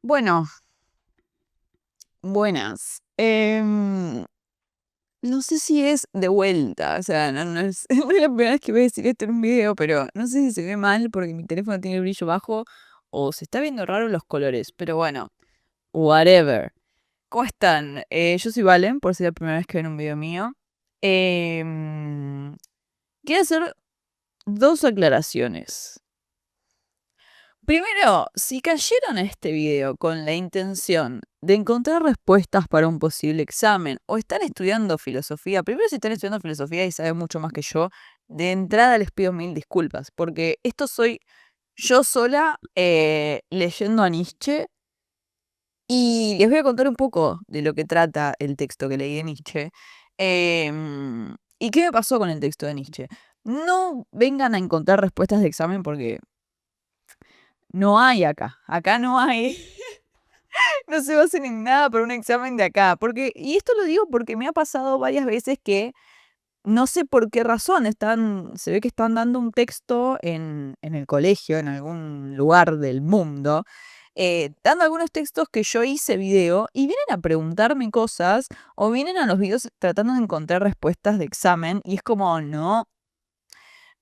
Bueno, buenas. No sé si es de vuelta, o sea, no es, es la primera vez que voy a decir esto en un video, pero no sé si se ve mal porque mi teléfono tiene el brillo bajo o se está viendo raro los colores, pero bueno, whatever. ¿Cómo están? Yo soy Valen, por si es la primera vez que ven un video mío. Quiero hacer dos aclaraciones. Primero, si cayeron a este video con la intención de encontrar respuestas para un posible examen o están estudiando filosofía, primero si están estudiando filosofía y saben mucho más que yo, de entrada les pido mil disculpas, porque esto soy yo sola leyendo a Nietzsche y les voy a contar un poco de lo que trata el texto que leí de Nietzsche. ¿Y qué me pasó con el texto de Nietzsche? No vengan a encontrar respuestas de examen porque no hay acá. Acá no hay. No se basen en nada para un examen de acá. Porque, y esto lo digo porque me ha pasado varias veces que no sé por qué razón se ve que están dando un texto en el colegio, en algún lugar del mundo, dando algunos textos que yo hice video y vienen a preguntarme cosas o vienen a los videos tratando de encontrar respuestas de examen y es como, no,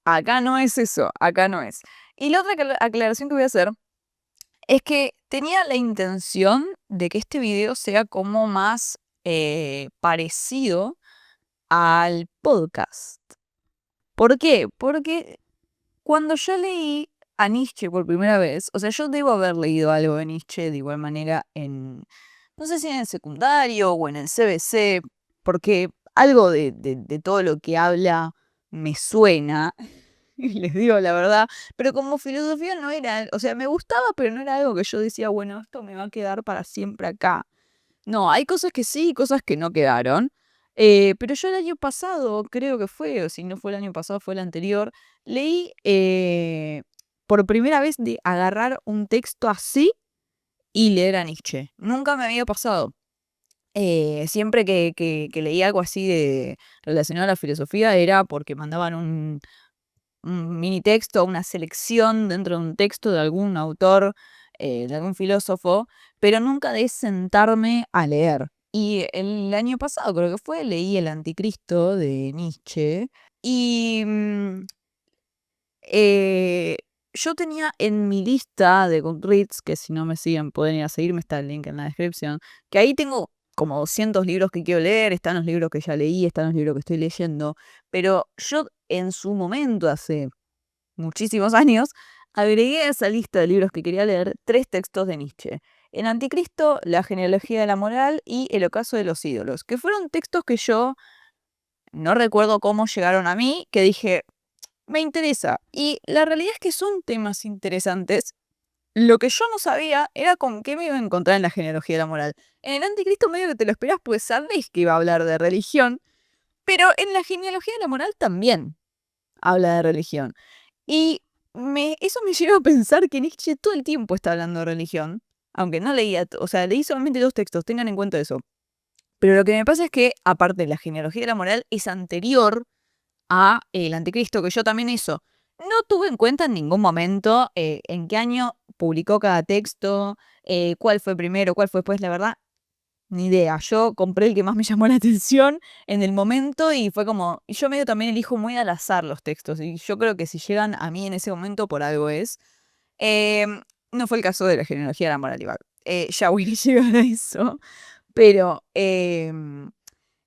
acá no es eso, acá no es. Y la otra aclaración que voy a hacer es que tenía la intención de que este video sea como más parecido al podcast. ¿Por qué? Porque cuando yo leí a Nietzsche por primera vez, o sea, yo debo haber leído algo de Nietzsche de igual manera no sé si en el secundario o en el CBC, porque algo de todo lo que habla me suena, y les digo la verdad, pero como filosofía no era, o sea, me gustaba, pero no era algo que yo decía, bueno, esto me va a quedar para siempre acá. No, hay cosas que sí y cosas que no quedaron. Pero yo el año pasado, creo que fue, o si no fue el año pasado, fue el anterior, leí por primera vez de agarrar un texto así y leer a Nietzsche. Nunca me había pasado. Siempre que leía algo así relacionado a la filosofía era porque mandaban un mini texto, una selección dentro de un texto de algún autor, de algún filósofo, pero nunca de sentarme a leer. Y el año pasado, creo que fue, leí El Anticristo de Nietzsche y eh, yo tenía en mi lista de Goodreads, que si no me siguen pueden ir a seguirme, está el link en la descripción, que ahí tengo como 200 libros que quiero leer, están los libros que ya leí, están los libros que estoy leyendo, pero yo en su momento, hace muchísimos años, agregué a esa lista de libros que quería leer 3 textos de Nietzsche. El Anticristo, La genealogía de la moral y El ocaso de los ídolos, que fueron textos que yo no recuerdo cómo llegaron a mí, que dije, me interesa. Y la realidad es que son temas interesantes. Lo que yo no sabía era con qué me iba a encontrar en la genealogía de la moral. En el Anticristo medio que te lo esperas, pues sabés que iba a hablar de religión, pero en la genealogía de la moral también habla de religión. Y eso me lleva a pensar que Nietzsche todo el tiempo está hablando de religión, aunque no leía, o sea, leí solamente 2 textos, tengan en cuenta eso. Pero lo que me pasa es que, aparte de la genealogía de la moral, es anterior a El Anticristo, que yo también eso. No tuve en cuenta en ningún momento en qué año publicó cada texto, cuál fue primero, cuál fue después, la verdad, ni idea. Yo compré el que más me llamó la atención en el momento y fue como. Y yo medio también elijo muy al azar los textos. Y yo creo que si llegan a mí en ese momento, por algo es. No fue el caso de la genealogía de la moral igual. Ya voy a llegar a eso. Pero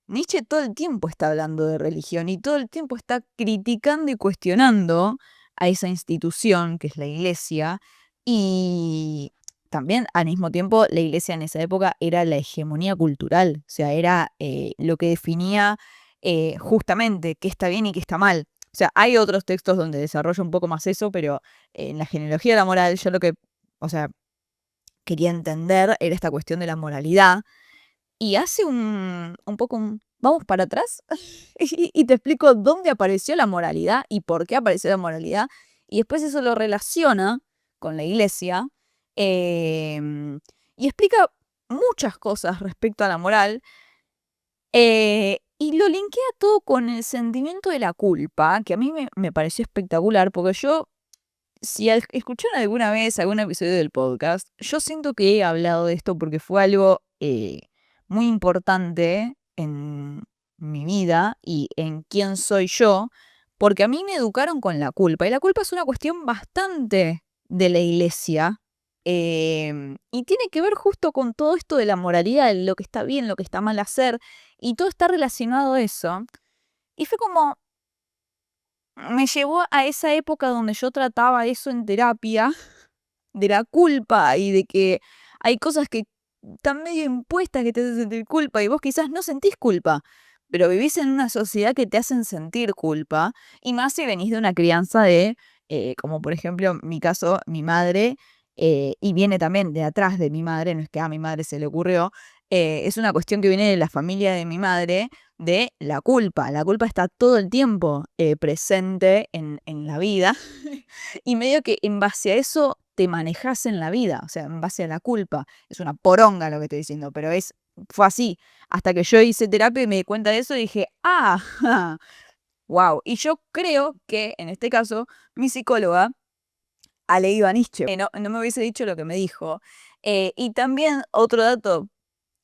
Nietzsche todo el tiempo está hablando de religión y todo el tiempo está criticando y cuestionando a esa institución que es la iglesia. Y también al mismo tiempo la iglesia en esa época era la hegemonía cultural, o sea, era lo que definía justamente qué está bien y qué está mal. O sea, hay otros textos donde desarrolla un poco más eso, pero en la genealogía de la moral yo lo que, o sea, quería entender era esta cuestión de la moralidad y hace un poco un. Vamos para atrás y te explico dónde apareció la moralidad y por qué apareció la moralidad. Y después eso lo relaciona con la iglesia y explica muchas cosas respecto a la moral. Y lo linkea todo con el sentimiento de la culpa, que a mí me pareció espectacular, porque yo si escucharon alguna vez algún episodio del podcast, yo siento que he hablado de esto porque fue algo muy importante en mi vida y en quién soy yo, porque a mí me educaron con la culpa, y la culpa es una cuestión bastante de la iglesia, y tiene que ver justo con todo esto de la moralidad, de lo que está bien, lo que está mal hacer, y todo está relacionado a eso. Y fue como, me llevó a esa época donde yo trataba eso en terapia, de la culpa y de que hay cosas que están medio impuestas que te hacen sentir culpa y vos quizás no sentís culpa, pero vivís en una sociedad que te hacen sentir culpa, y más si venís de una crianza de, como por ejemplo mi caso, mi madre, y viene también de atrás de mi madre, no es que a mi madre se le ocurrió, es una cuestión que viene de la familia de mi madre, de la culpa. La culpa está todo el tiempo presente en la vida y medio que en base a eso te manejas en la vida, o sea, en base a la culpa. Es una poronga lo que estoy diciendo, pero fue así. Hasta que yo hice terapia y me di cuenta de eso y dije, ah, wow. Y yo creo que en este caso mi psicóloga ha leído a Nietzsche. No me hubiese dicho lo que me dijo. Y también otro dato,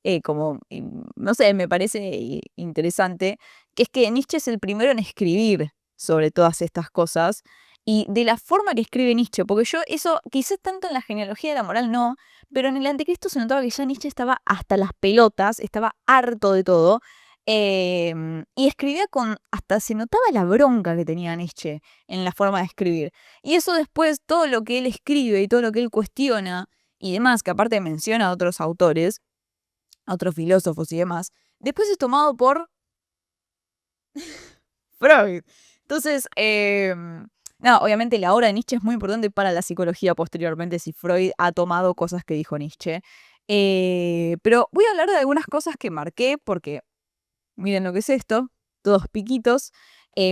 no sé, me parece interesante, que es que Nietzsche es el primero en escribir sobre todas estas cosas y de la forma que escribe Nietzsche, porque yo eso, quizás tanto en la genealogía de la moral no, pero en el Anticristo se notaba que ya Nietzsche estaba hasta las pelotas, estaba harto de todo, y escribía hasta se notaba la bronca que tenía Nietzsche en la forma de escribir. Y eso después, todo lo que él escribe y todo lo que él cuestiona y demás, que aparte menciona a otros autores, a otros filósofos y demás, después es tomado por Freud. Entonces, no, obviamente la obra de Nietzsche es muy importante para la psicología posteriormente, si Freud ha tomado cosas que dijo Nietzsche. Pero voy a hablar de algunas cosas que marqué, porque miren lo que es esto, todos piquitos.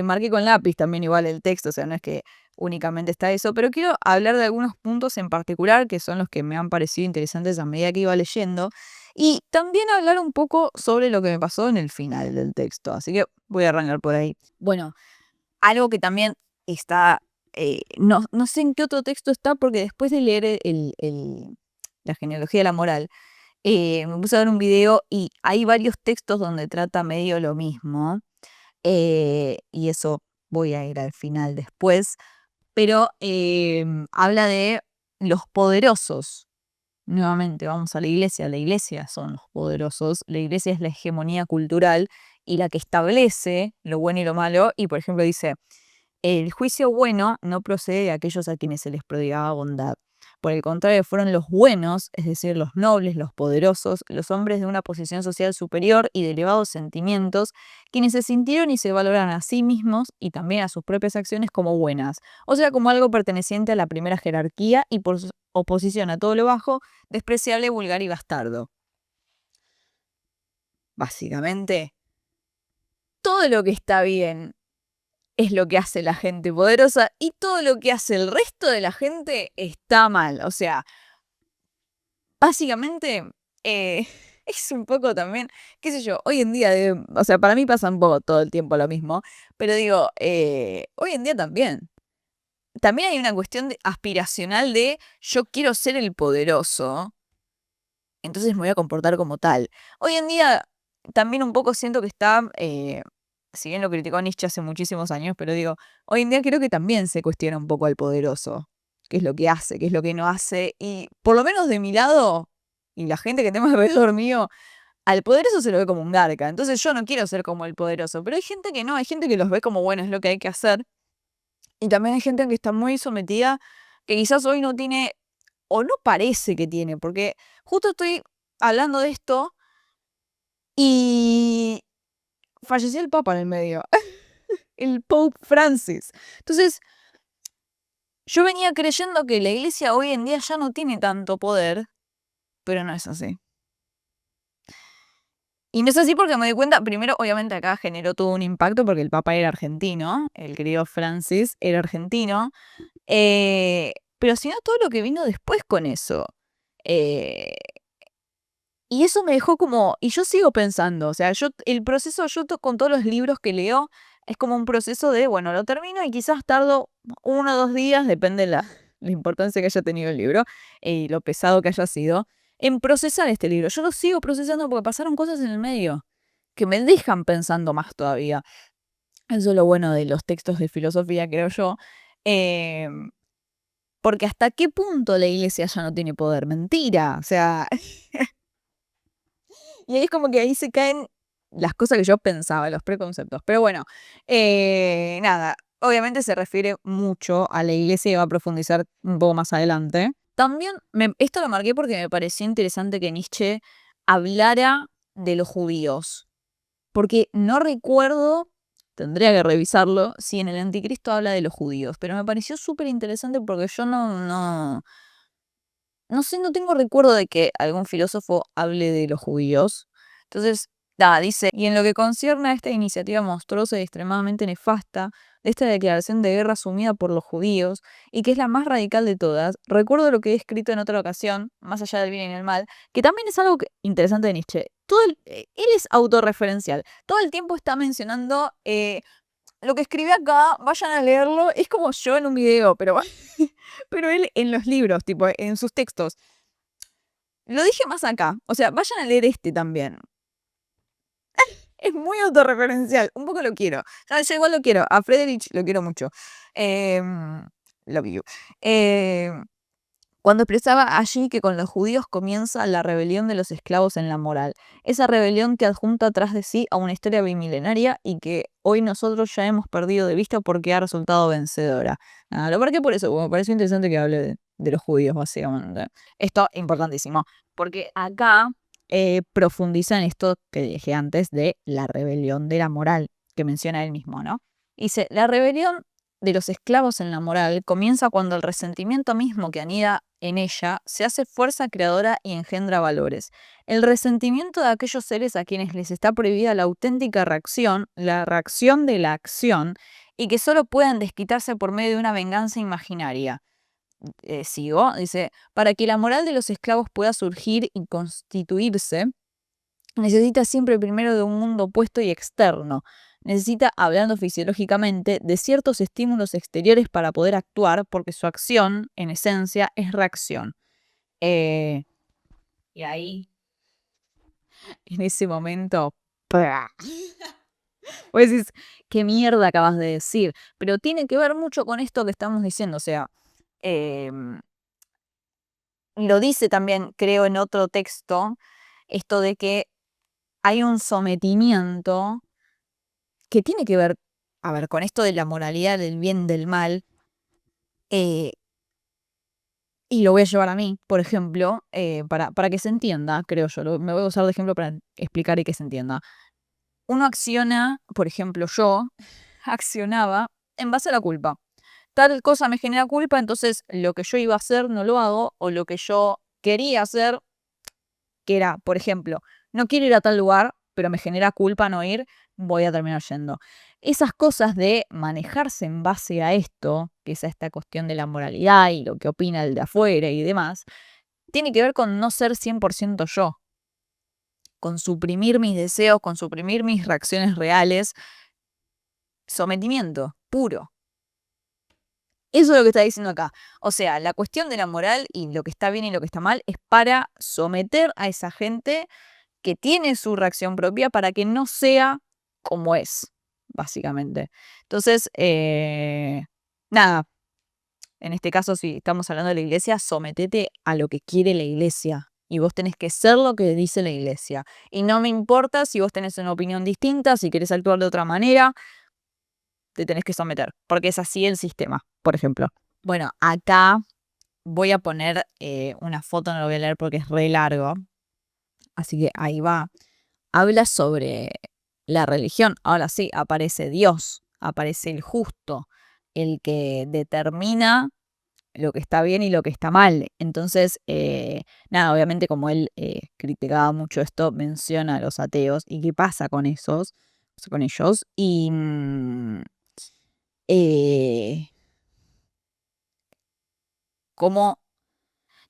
Marqué con lápiz también igual el texto, o sea, no es que únicamente está eso, pero quiero hablar de algunos puntos en particular que son los que me han parecido interesantes a medida que iba leyendo, y también hablar un poco sobre lo que me pasó en el final del texto, así que voy a arrancar por ahí. Bueno, algo que también está, no sé en qué otro texto está, porque después de leer la genealogía de la moral, me puse a ver un video y hay varios textos donde trata medio lo mismo, y eso voy a ir al final después, pero habla de los poderosos. Nuevamente, vamos a la iglesia son los poderosos, la iglesia es la hegemonía cultural y la que establece lo bueno y lo malo, y por ejemplo dice, el juicio bueno no procede de aquellos a quienes se les prodigaba bondad. Por el contrario, fueron los buenos, es decir, los nobles, los poderosos, los hombres de una posición social superior y de elevados sentimientos, quienes se sintieron y se valoraron a sí mismos y también a sus propias acciones como buenas, o sea, como algo perteneciente a la primera jerarquía y por su oposición a todo lo bajo, despreciable, vulgar y bastardo. Básicamente, todo lo que está bien es lo que hace la gente poderosa y todo lo que hace el resto de la gente está mal. O sea, básicamente es un poco también, qué sé yo, hoy en día, o sea, para mí pasa un poco todo el tiempo lo mismo, pero digo, hoy en día también. También hay una cuestión aspiracional de yo quiero ser el poderoso, entonces me voy a comportar como tal. Hoy en día también un poco siento que está, si bien lo criticó Nietzsche hace muchísimos años, pero digo, hoy en día creo que también se cuestiona un poco al poderoso, qué es lo que hace, qué es lo que no hace, y por lo menos de mi lado, y la gente que tengo alrededor mío, al poderoso se lo ve como un garca, entonces yo no quiero ser como el poderoso, pero hay gente que no, hay gente que los ve como, bueno, es lo que hay que hacer, y también hay gente que está muy sometida, que quizás hoy no tiene, o no parece que tiene, porque justo estoy hablando de esto y falleció el Papa en el medio, el Pope Francis. Entonces, yo venía creyendo que la iglesia hoy en día ya no tiene tanto poder, pero no es así. Y no es así porque me di cuenta, primero, obviamente acá generó todo un impacto porque el Papa era argentino, el querido Francis era argentino, pero si no todo lo que vino después con eso. Eh, Y eso me dejó como, y yo sigo pensando, o sea, el proceso, con todos los libros que leo, es como un proceso de, bueno, lo termino y quizás tardo 1 o 2 días, depende la importancia que haya tenido el libro y lo pesado que haya sido, en procesar este libro. Yo lo sigo procesando porque pasaron cosas en el medio que me dejan pensando más todavía. Eso es lo bueno de los textos de filosofía, creo yo. Em, Porque hasta qué punto la iglesia ya no tiene poder. Mentira. O sea, y ahí es como que ahí se caen las cosas que yo pensaba, los preconceptos. Pero bueno, nada, obviamente se refiere mucho a la iglesia y va a profundizar un poco más adelante. También, esto lo marqué porque me pareció interesante que Nietzsche hablara de los judíos. Porque no recuerdo, tendría que revisarlo, si en el Anticristo habla de los judíos. Pero me pareció súper interesante porque yo no sé, no tengo recuerdo de que algún filósofo hable de los judíos. Entonces, dice, y en lo que concierne a esta iniciativa monstruosa y extremadamente nefasta, de esta declaración de guerra asumida por los judíos, y que es la más radical de todas, recuerdo lo que he escrito en otra ocasión, más allá del bien y el mal, que también es algo interesante de Nietzsche. Él es autorreferencial. Todo el tiempo está mencionando lo que escribí acá, vayan a leerlo. Es como yo en un video, pero, pero él en los libros, tipo, en sus textos. Lo dije más acá. O sea, vayan a leer este también. Es muy autorreferencial. Un poco lo quiero. Yo igual lo quiero. A Friedrich lo quiero mucho. Love you. Cuando expresaba allí que con los judíos comienza la rebelión de los esclavos en la moral. Esa rebelión que adjunta atrás de sí a una historia bimilenaria y que hoy nosotros ya hemos perdido de vista porque ha resultado vencedora. Lo marqué por eso, me pareció interesante que hable de los judíos, básicamente. Esto importantísimo, porque acá profundiza en esto que dije antes de la rebelión de la moral, que menciona él mismo, ¿no? Dice, la rebelión de los esclavos en la moral comienza cuando el resentimiento mismo que anida en ella se hace fuerza creadora y engendra valores. El resentimiento de aquellos seres a quienes les está prohibida la auténtica reacción, la reacción de la acción, y que solo puedan desquitarse por medio de una venganza imaginaria. Sigo, dice, para que la moral de los esclavos pueda surgir y constituirse, necesita siempre primero de un mundo opuesto y externo. Necesita, hablando fisiológicamente, de ciertos estímulos exteriores para poder actuar, porque su acción, en esencia, es reacción. Eh, y ahí, en ese momento, ¡pra! Vos decís, ¿qué mierda acabas de decir? Pero tiene que ver mucho con esto que estamos diciendo. O sea, lo dice también, creo, en otro texto, esto de que hay un sometimiento que tiene que ver, a ver, con esto de la moralidad, del bien, del mal, eh, y lo voy a llevar a mí, por ejemplo, para que se entienda, creo yo, me voy a usar de ejemplo para explicar y que se entienda. Uno acciona, por ejemplo, yo accionaba en base a la culpa. Tal cosa me genera culpa, entonces lo que yo iba a hacer no lo hago, o lo que yo quería hacer, que era, por ejemplo, no quiero ir a tal lugar, pero me genera culpa no ir, voy a terminar yendo. Esas cosas de manejarse en base a esto, que es esta cuestión de la moralidad y lo que opina el de afuera y demás, tiene que ver con no ser 100% yo, con suprimir mis deseos, con suprimir mis reacciones reales, sometimiento puro. Eso es lo que está diciendo acá. O sea, la cuestión de la moral y lo que está bien y lo que está mal es para someter a esa gente que tiene su reacción propia para que no sea como es, básicamente. Entonces, nada, en este caso, si estamos hablando de la iglesia, sometete a lo que quiere la iglesia. Y vos tenés que ser lo que dice la iglesia. Y no me importa si vos tenés una opinión distinta, si querés actuar de otra manera, te tenés que someter, porque es así el sistema, por ejemplo. Bueno, acá voy a poner una foto, no lo voy a leer porque es re largo, así que ahí va. Habla sobre la religión. Ahora sí, aparece Dios, aparece el justo, el que determina lo que está bien y lo que está mal. Entonces, nada, obviamente como él criticaba mucho esto, menciona a los ateos y qué pasa con esos, con ellos. Y eh, como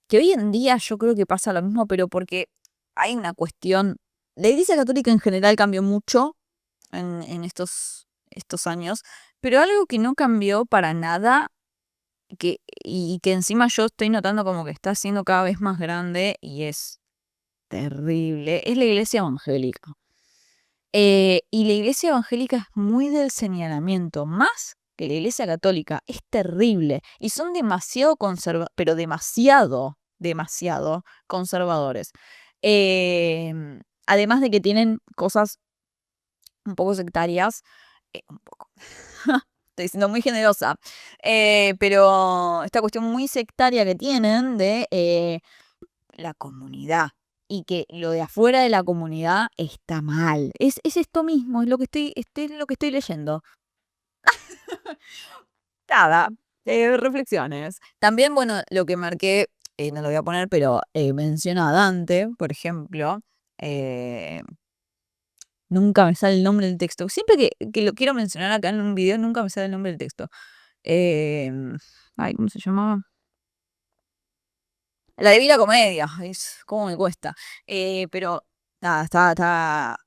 que hoy en día yo creo que pasa lo mismo, pero porque hay una cuestión. La Iglesia Católica en general cambió mucho en estos años, pero algo que no cambió para nada y que encima yo estoy notando como que está siendo cada vez más grande y es terrible, es la Iglesia evangélica. Y la Iglesia evangélica es muy del señalamiento, más que la Iglesia católica, es terrible. Y son demasiado pero demasiado conservadores. Además de que tienen cosas un poco sectarias, un poco. Estoy siendo muy generosa, pero esta cuestión muy sectaria que tienen de la comunidad y que lo de afuera de la comunidad está mal. Es esto mismo, es lo que es lo que estoy leyendo. Nada, reflexiones. También, bueno, lo que marqué, no lo voy a poner, pero menciona a Dante, por ejemplo. eh, Nunca me sale el nombre del texto. Siempre que lo quiero mencionar acá en un video, nunca me sale el nombre del texto. Ay, ¿cómo se llamaba? La Divina Comedia. ¿Cómo me cuesta? Pero nada,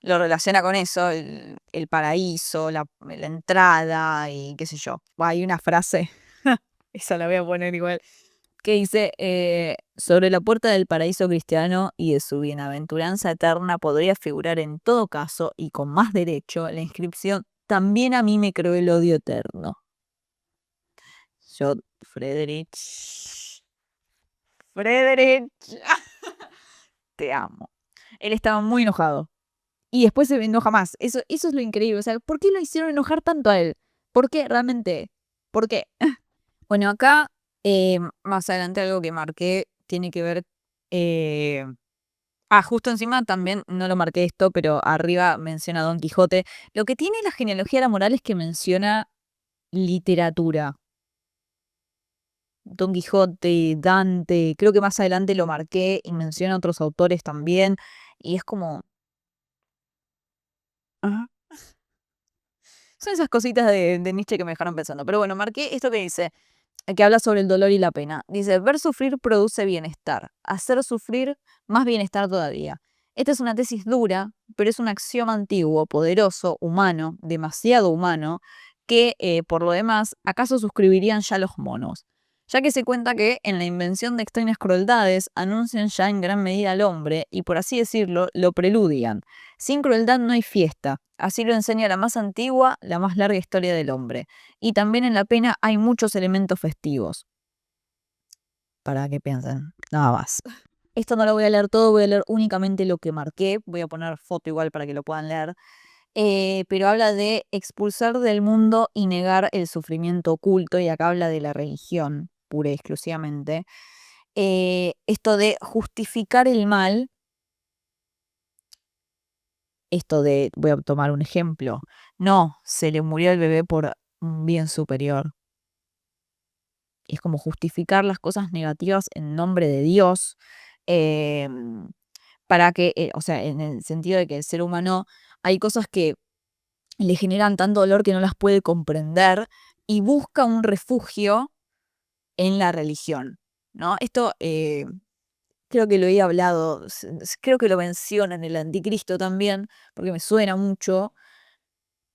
lo relaciona con eso, el paraíso, la entrada y qué sé yo. Hay una frase, esa la voy a poner igual, que dice, sobre la puerta del paraíso cristiano y de su bienaventuranza eterna podría figurar en todo caso, y con más derecho, la inscripción, también a mí me creó el odio eterno. Yo, Friedrich, te amo. Él estaba muy enojado. Y después se enoja más. Eso es lo increíble. O sea, ¿por qué lo hicieron enojar tanto a él? ¿Por qué realmente? ¿Por qué? Bueno, acá, más adelante algo que marqué tiene que ver. eh, Justo encima también, no lo marqué esto, pero arriba menciona a Don Quijote. Lo que tiene la genealogía de la moral es que menciona literatura. Don Quijote, Dante, creo que más adelante lo marqué y menciona a otros autores también. Y es como. Ajá. Son esas cositas de Nietzsche que me dejaron pensando. Pero bueno, marqué esto que dice, que habla sobre el dolor y la pena. Dice, ver sufrir produce bienestar. Hacer sufrir, más bienestar todavía. Esta es una tesis dura, pero es un axioma antiguo, poderoso, humano, demasiado humano, que, por lo demás, acaso suscribirían ya los monos. Ya que se cuenta que en la invención de extrañas crueldades anuncian ya en gran medida al hombre y, por así decirlo, lo preludian. Sin crueldad no hay fiesta. Así lo enseña la más antigua, la más larga historia del hombre. Y también en la pena hay muchos elementos festivos. Para que piensen, nada más. Esto no lo voy a leer todo, voy a leer únicamente lo que marqué. Voy a poner foto igual para que lo puedan leer. Pero habla de expulsar del mundo y negar el sufrimiento oculto. Y acá habla de la religión, pura y exclusivamente. Esto de justificar el mal. Esto de, voy a tomar un ejemplo. No, se le murió el bebé por un bien superior. Es como justificar las cosas negativas en nombre de Dios, para que, o sea, en el sentido de que el ser humano hay cosas que le generan tanto dolor que no las puede comprender y busca un refugio en la religión, ¿no? Esto creo que lo he hablado, creo que lo menciona en el Anticristo también, porque me suena mucho,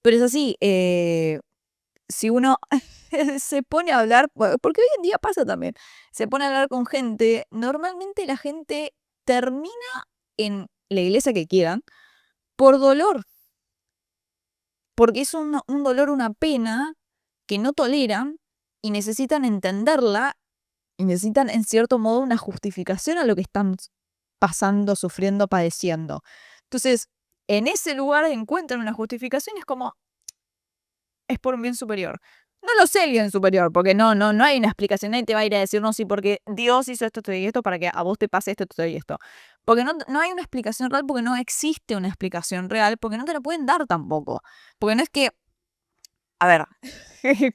pero es así, si uno se pone a hablar, porque hoy en día pasa también, se pone a hablar con gente, normalmente la gente termina en la iglesia que quieran por dolor, porque es un dolor, una pena que no toleran y necesitan entenderla y necesitan en cierto modo una justificación a lo que están pasando, sufriendo, padeciendo. Entonces, en ese lugar encuentran una justificación y es como, es por un bien superior. No lo sé el bien superior, porque no hay una explicación. Nadie te va a ir a decir, no, sí, porque Dios hizo esto, esto y esto para que a vos te pase esto, esto y esto. Porque no hay una explicación real, porque no existe una explicación real, porque no te la pueden dar tampoco. Porque no es que, a ver,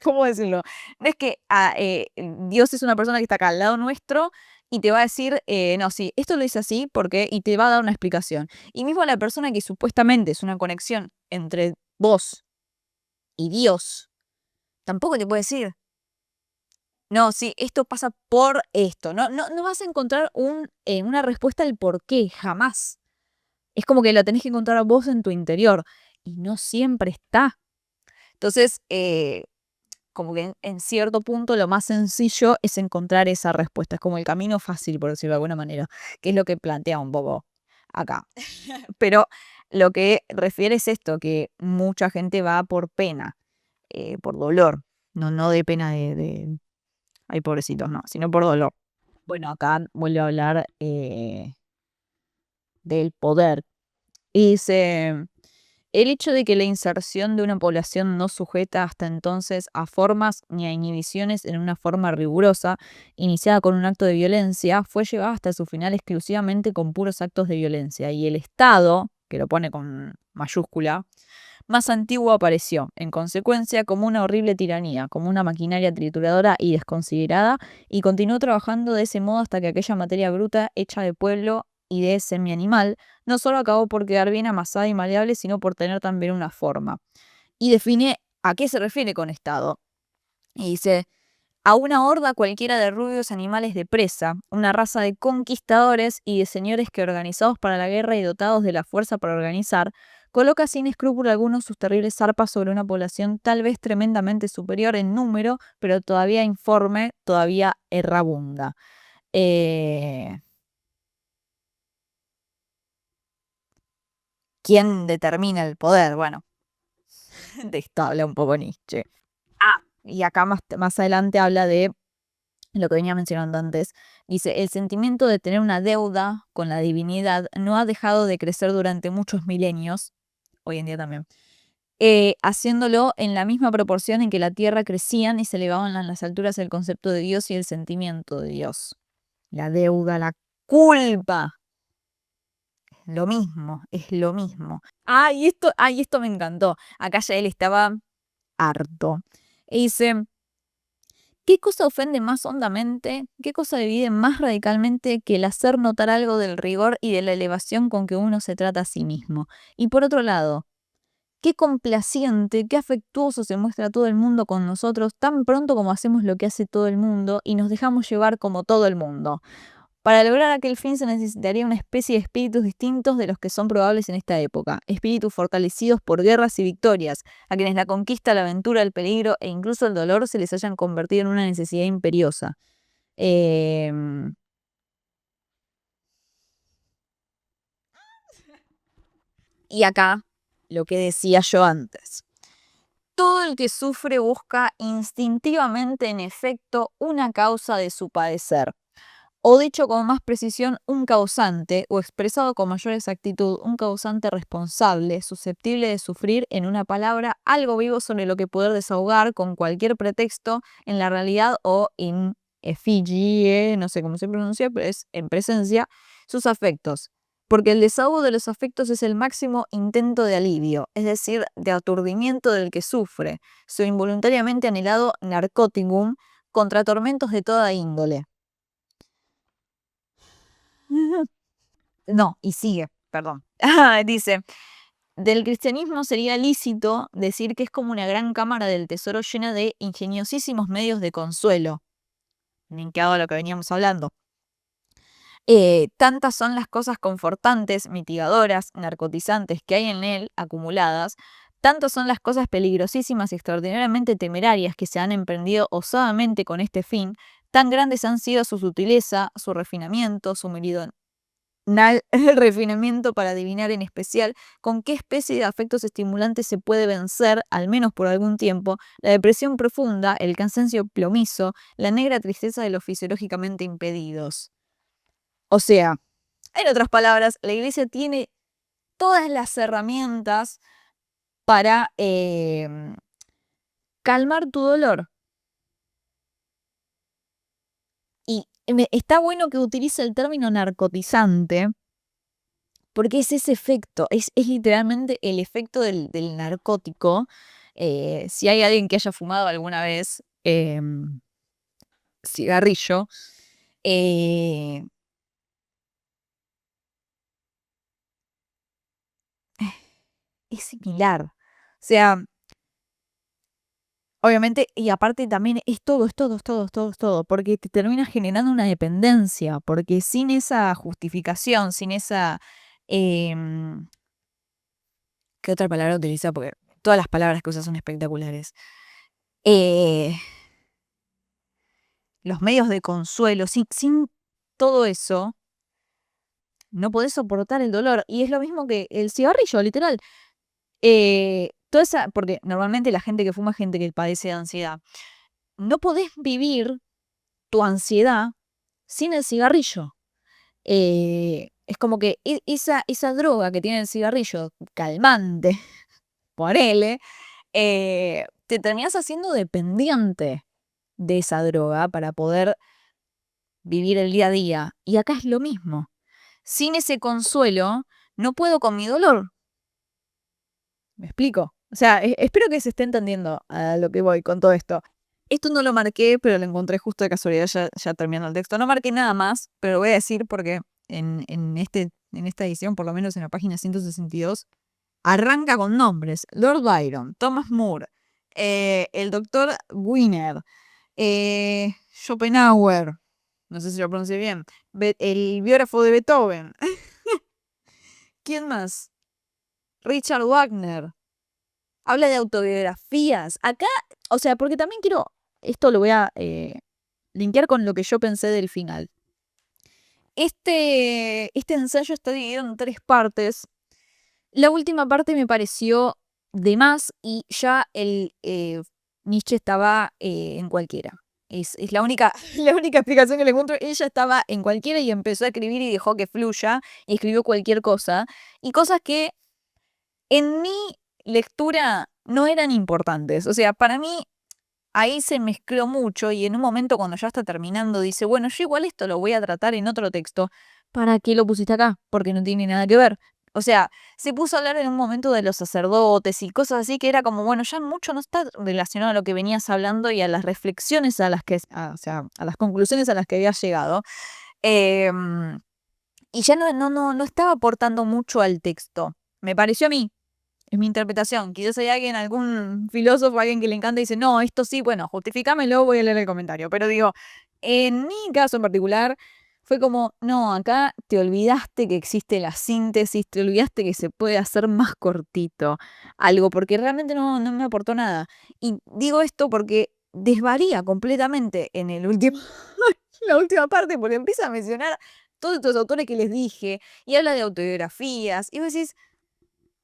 ¿cómo decirlo? No es que Dios es una persona que está acá al lado nuestro y te va a decir, no, sí, esto lo hice así porque, y te va a dar una explicación. Y mismo la persona que supuestamente es una conexión entre vos y Dios, tampoco te puede decir, No, sí, esto pasa por esto. No vas a encontrar una respuesta al por qué, jamás. Es como que la tenés que encontrar vos en tu interior. Y no siempre está. Entonces, como que en cierto punto lo más sencillo es encontrar esa respuesta. Es como el camino fácil, por decirlo de alguna manera, que es lo que plantea un poco acá. Pero lo que refiere es esto, que mucha gente va por pena, por dolor. No de pena ay, pobrecitos, no, sino por dolor. Bueno, acá vuelve a hablar del poder. Y dice, el hecho de que la inserción de una población no sujeta hasta entonces a formas ni a inhibiciones en una forma rigurosa, iniciada con un acto de violencia, fue llevada hasta su final exclusivamente con puros actos de violencia. Y el Estado, que lo pone con mayúscula, más antiguo apareció, en consecuencia, como una horrible tiranía, como una maquinaria trituradora y desconsiderada, y continuó trabajando de ese modo hasta que aquella materia bruta, hecha de pueblo y de semi-animal, no solo acabó por quedar bien amasada y maleable, sino por tener también una forma. Y define a qué se refiere con Estado. Y dice, a una horda cualquiera de rubios animales de presa, una raza de conquistadores y de señores que organizados para la guerra y dotados de la fuerza para organizar, coloca sin escrúpulo alguno sus terribles zarpas sobre una población tal vez tremendamente superior en número, pero todavía informe, todavía errabunda. Eh, ¿Quién determina el poder? Bueno, de esto habla un poco Nietzsche. Y acá más adelante habla de lo que venía mencionando antes, dice, el sentimiento de tener una deuda con la divinidad no ha dejado de crecer durante muchos milenios, hoy en día también, haciéndolo en la misma proporción en que la tierra crecían y se elevaban a las alturas el concepto de Dios y el sentimiento de Dios. La deuda, la culpa, lo mismo, es lo mismo. Y esto me encantó. Acá ya él estaba harto. Y dice, ¿qué cosa ofende más hondamente? ¿Qué cosa divide más radicalmente que el hacer notar algo del rigor y de la elevación con que uno se trata a sí mismo? Y por otro lado, qué complaciente, qué afectuoso se muestra todo el mundo con nosotros tan pronto como hacemos lo que hace todo el mundo y nos dejamos llevar como todo el mundo. Para lograr aquel fin se necesitaría una especie de espíritus distintos de los que son probables en esta época, espíritus fortalecidos por guerras y victorias, a quienes la conquista, la aventura, el peligro e incluso el dolor se les hayan convertido en una necesidad imperiosa. Em, y acá, lo que decía yo antes. Todo el que sufre busca instintivamente, en efecto, una causa de su padecer. O dicho con más precisión, un causante, o expresado con mayor exactitud, un causante responsable, susceptible de sufrir, en una palabra, algo vivo sobre lo que poder desahogar con cualquier pretexto en la realidad o in effigie, no sé cómo se pronuncia, pero es en presencia, sus afectos. Porque el desahogo de los afectos es el máximo intento de alivio, es decir, de aturdimiento del que sufre, su involuntariamente anhelado narcoticum contra tormentos de toda índole. No, y sigue, perdón. Dice, del cristianismo sería lícito decir que es como una gran cámara del tesoro llena de ingeniosísimos medios de consuelo, linkado a lo que veníamos hablando. Tantas son las cosas confortantes, mitigadoras, narcotizantes que hay en él acumuladas, tantas son las cosas peligrosísimas y extraordinariamente temerarias que se han emprendido osadamente con este fin, tan grandes han sido su sutileza, su refinamiento, su el refinamiento para adivinar en especial con qué especie de afectos estimulantes se puede vencer, al menos por algún tiempo, la depresión profunda, el cansancio plomizo, la negra tristeza de los fisiológicamente impedidos. O sea, en otras palabras, la iglesia tiene todas las herramientas para calmar tu dolor. Y está bueno que utilice el término narcotizante, porque es ese efecto, es literalmente el efecto del narcótico. Si hay alguien que haya fumado alguna vez cigarrillo, eh, es similar. O sea, Obviamente, y aparte también es todo, porque te termina generando una dependencia, porque sin esa justificación, sin esa... em, ¿qué otra palabra utiliza? Porque todas las palabras que usa son espectaculares. Eh, los medios de consuelo, sin todo eso, no podés soportar el dolor. Y es lo mismo que el cigarrillo, literal. Toda esa, porque normalmente la gente que fuma es gente que padece de ansiedad. No podés vivir tu ansiedad sin el cigarrillo. Es como que esa droga que tiene el cigarrillo, calmante, ponele, te terminás haciendo dependiente de esa droga para poder vivir el día a día. Y acá es lo mismo. Sin ese consuelo, no puedo con mi dolor. ¿Me explico? O sea, espero que se esté entendiendo a lo que voy con todo esto. Esto no lo marqué, pero lo encontré justo de casualidad ya terminando el texto. No marqué nada más, pero lo voy a decir porque en esta edición, por lo menos en la página 162, arranca con nombres. Lord Byron, Thomas Moore, el doctor Wiener, Schopenhauer, no sé si lo pronuncié bien, el biógrafo de Beethoven. ¿Quién más? Richard Wagner. Habla de autobiografías. Acá, o sea, porque también quiero, esto lo voy a linkear con lo que yo pensé del final. Este ensayo está dividido en 3 partes. La última parte me pareció de más y ya Nietzsche estaba en cualquiera. Es la única, la única explicación que le encuentro. Ella estaba en cualquiera y empezó a escribir y dejó que fluya y escribió cualquier cosa. Y cosas que en mi lectura no eran importantes. O sea, para mí ahí se mezcló mucho y en un momento cuando ya está terminando dice, bueno, yo igual esto lo voy a tratar en otro texto. ¿Para qué lo pusiste acá? Porque no tiene nada que ver. O sea, se puso a hablar en un momento de los sacerdotes y cosas así que era como, bueno, ya mucho no está relacionado a lo que venías hablando y a las reflexiones a las que, o sea, a las conclusiones a las que habías llegado. Em, y ya no estaba aportando mucho al texto. Me pareció a mí. Es mi interpretación. Quizás hay alguien, algún filósofo, alguien que le encanta y dice, no, esto sí, bueno, justifícamelo, voy a leer el comentario. Pero digo, en mi caso en particular, fue como, no, acá te olvidaste que existe la síntesis, te olvidaste que se puede hacer más cortito algo, porque realmente no me aportó nada. Y digo esto porque desvaría completamente en el último, la última parte, porque empieza a mencionar todos estos autores que les dije, y habla de autobiografías, y vos decís,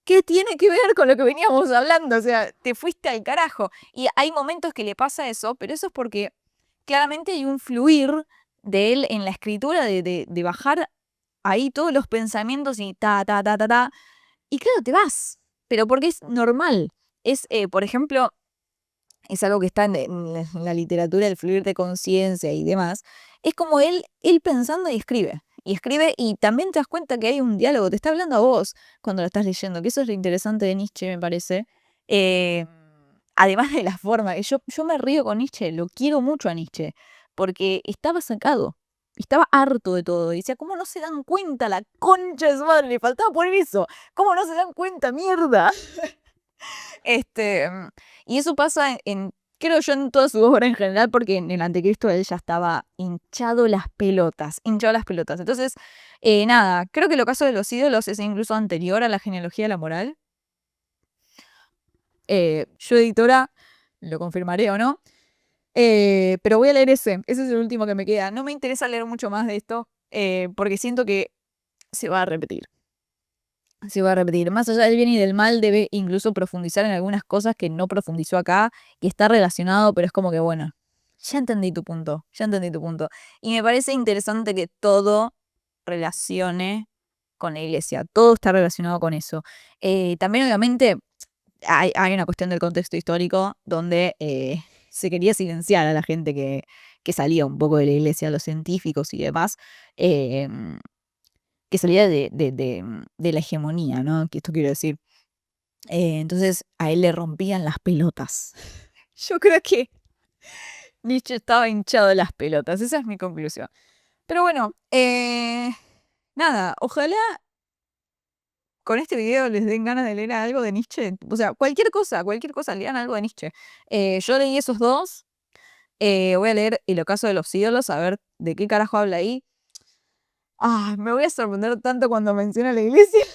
¿qué tiene que ver con lo que veníamos hablando? O sea, te fuiste al carajo. Y hay momentos que le pasa eso, pero eso es porque claramente hay un fluir de él en la escritura, de bajar ahí todos los pensamientos y ta. Y claro, te vas. Pero porque es normal. Es, por ejemplo, es algo que está en la literatura, el fluir de conciencia y demás. Es como él pensando y escribe. Y escribe y también te das cuenta que hay un diálogo, te está hablando a vos cuando lo estás leyendo, que eso es lo interesante de Nietzsche, me parece. Eh, Además de la forma, que yo me río con Nietzsche, lo quiero mucho a Nietzsche, porque estaba sacado, estaba harto de todo. Y decía, ¿cómo no se dan cuenta la concha de su madre? Le faltaba poner eso. ¿Cómo no se dan cuenta, mierda? Este, y eso pasa creo yo, en toda su obra en general, porque en el Anticristo él ya estaba hinchado las pelotas. Entonces, nada, creo que el ocaso de los ídolos es incluso anterior a la genealogía de la moral. Yo, editora, lo confirmaré o no. Pero voy a leer ese es el último que me queda. No me interesa leer mucho más de esto, porque siento que se va a repetir. Se va a repetir. Más allá del bien y del mal, debe incluso profundizar en algunas cosas que no profundizó acá, que está relacionado, pero es como que, bueno, ya entendí tu punto, ya entendí tu punto. Y me parece interesante que todo relacione con la iglesia, todo está relacionado con eso. También, obviamente, hay una cuestión del contexto histórico donde se quería silenciar a la gente que salía un poco de la iglesia, los científicos y demás. eh, que salía de la hegemonía, ¿no? Que esto quiero decir. Entonces a él le rompían las pelotas. Yo creo que Nietzsche estaba hinchado de las pelotas. Esa es mi conclusión. Pero bueno, nada, ojalá con este video les den ganas de leer algo de Nietzsche. O sea, cualquier cosa, lean algo de Nietzsche. Yo leí esos dos. Voy a leer El ocaso de los ídolos, a ver de qué carajo habla ahí. Me voy a sorprender tanto cuando menciona la iglesia.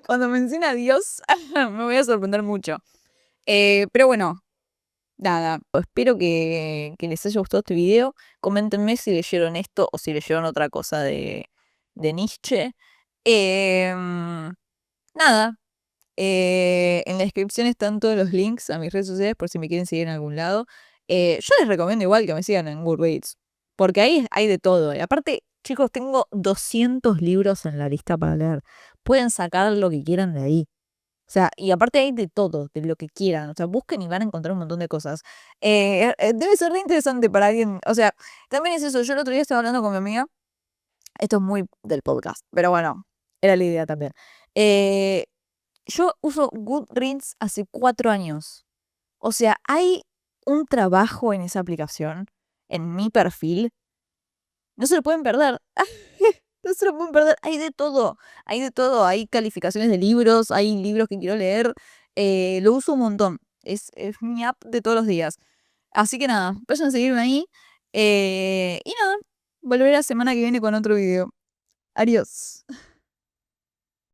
Cuando menciona a Dios, me voy a sorprender mucho. Pero bueno, nada. Espero que les haya gustado este video. Coméntenme si leyeron esto o si leyeron otra cosa de Nietzsche. Nada. En la descripción están todos los links a mis redes sociales por si me quieren seguir en algún lado. Yo les recomiendo igual que me sigan en Goodreads, porque ahí hay de todo. Y aparte, chicos, tengo 200 libros en la lista para leer. Pueden sacar lo que quieran de ahí. O sea, y aparte hay de todo, de lo que quieran. O sea, busquen y van a encontrar un montón de cosas. Debe ser re interesante para alguien. O sea, también es eso. Yo el otro día estaba hablando con mi amiga. Esto es muy del podcast, pero bueno, era la idea también. Eh, yo uso Goodreads hace 4 años. O sea, hay un trabajo en esa aplicación, en mi perfil. No se lo pueden perder. No se lo pueden perder. Hay de todo. Hay de todo. Hay calificaciones de libros. Hay libros que quiero leer. Lo uso un montón. Es mi app de todos los días. Así que nada, vayan a seguirme ahí. Y nada, volveré la semana que viene con otro video. Adiós.